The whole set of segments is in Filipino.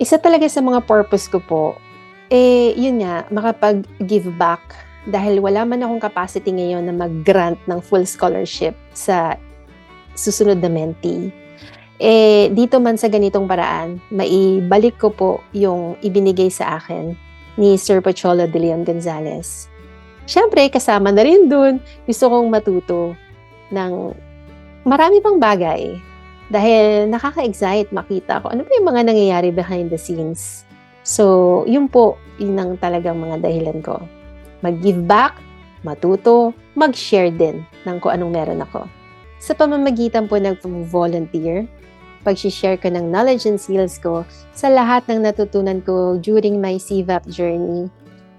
Isa talaga sa mga purpose ko po, yun nga, makapag-give back dahil wala man akong capacity ngayon na mag-grant ng full scholarship sa susunod na mentee. Dito man sa ganitong paraan, maibalik ko po yung ibinigay sa akin ni Sir Pocholo de Leon Gonzalez. Siyempre, kasama na rin dun, gusto kong matuto ng marami pang bagay. Dahil nakaka-excite makita ko ano ba yung mga nangyayari behind the scenes. So, yun po, yun ang talagang mga dahilan ko. Mag-give back, matuto, mag-share din ng kung anong meron ako. Sa pamamagitan po ng volunteer, pag-share ko ng knowledge and skills ko sa lahat ng natutunan ko during my CVAP journey.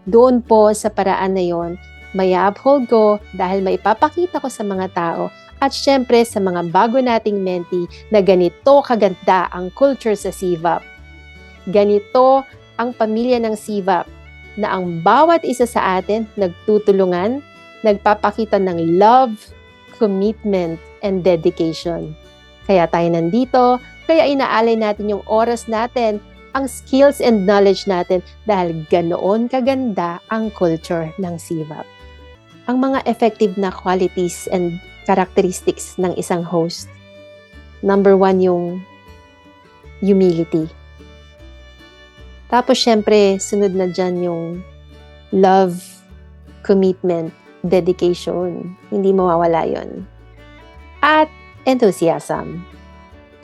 Doon po sa paraan na yon, may uphold ko dahil maipapakita ko sa mga tao at syempre sa mga bago nating mentee na ganito kaganda ang culture sa CVAP. Ganito ang pamilya ng CVAP na ang bawat isa sa atin nagtutulungan, nagpapakita ng love, commitment, and dedication. Kaya tayo nandito, kaya inaalay natin yung oras natin, ang skills and knowledge natin dahil ganoon kaganda ang culture ng CVAP. Ang mga effective na qualities and characteristics ng isang host. Number 1 yung humility. Tapos syempre, sunod na dyan yung love, commitment, dedication. Hindi mawawala yon. At enthusiasm.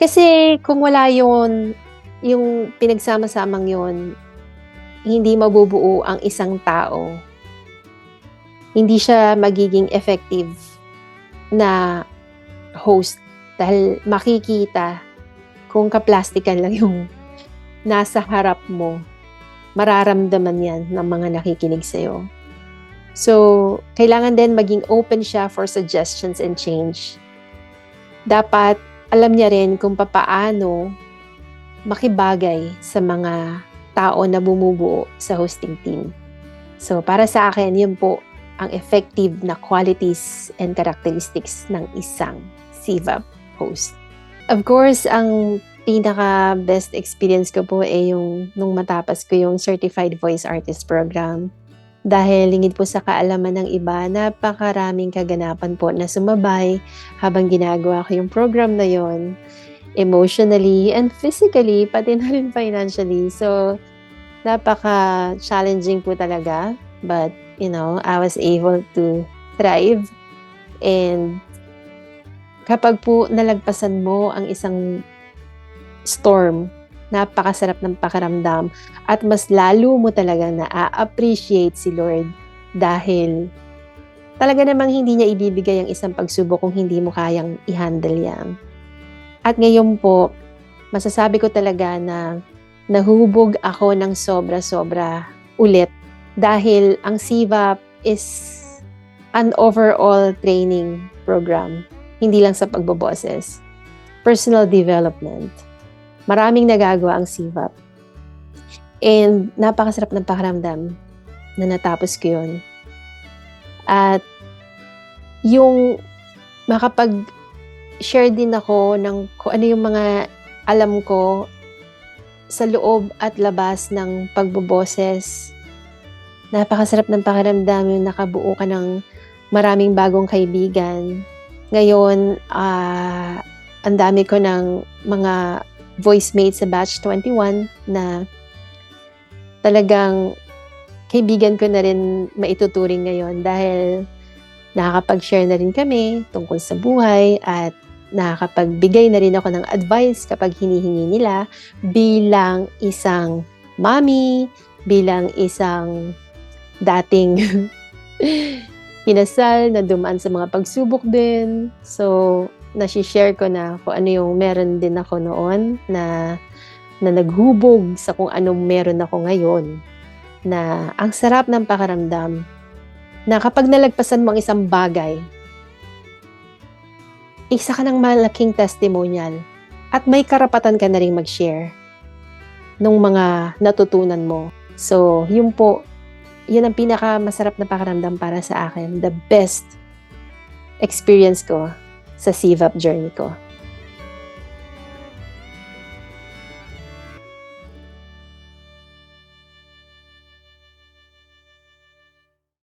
Kasi kung wala yon, yung pinagsama-samang yon, hindi mabubuo ang isang tao. Hindi siya magiging effective na host dahil makikita kung kaplastikan lang yung nasa harap mo, mararamdaman yan ng mga nakikinig sa'yo. So, kailangan din maging open siya for suggestions and change. Dapat alam niya rin kung papaano makibagay sa mga tao na bumubuo sa hosting team. So, para sa akin, yun po ang effective na qualities and characteristics ng isang CVAP host. Of course, ang pinaka-best experience ko po yung nung matapos ko yung Certified Voice Artist Program. Dahil lingid po sa kaalaman ng iba, napakaraming kaganapan po na sumabay habang ginagawa ko yung program na yon, emotionally and physically, pati na rin financially. So, napaka-challenging po talaga. But, I was able to thrive. And kapag po nalagpasan mo ang isang storm, napakasarap ng pakiramdam at mas lalo mo talaga na-appreciate si Lord dahil talaga namang hindi niya ibibigay ang isang pagsubok kung hindi mo kayang i-handle yan. At ngayon po, masasabi ko talaga na nahubog ako ng sobra-sobra ulit dahil ang CVAP is an overall training program, hindi lang sa pagboboses. Personal development. Maraming nagagawa ang CVAP. And napakasarap ng pakiramdam na natapos ko yun. At yung makapag-share din ako ng kung ano yung mga alam ko sa loob at labas ng pagboboses. Napakasarap ng pakiramdam yung nakabuo ka ng maraming bagong kaibigan. Ngayon, ang dami ko ng mga voice mates sa batch 21 na talagang kaibigan ko na rin maituturing ngayon dahil nakakapag-share na rin kami tungkol sa buhay at nakakapagbigay na rin ako ng advice kapag hinihingi nila bilang isang mommy, bilang isang dating kinasal na dumaan sa mga pagsubok din. So, nasi-share ko na kung ano yung meron din ako noon na naghubog sa kung anong meron ako ngayon. Na ang sarap ng pakiramdam na kapag nalagpasan mo ang isang bagay, isa ka ng malaking testimonial at may karapatan ka na rin mag-share ng mga natutunan mo. So, yun po, yun ang pinaka-masarap na pakiramdam para sa akin. The best experience ko sa CVAP journey ko.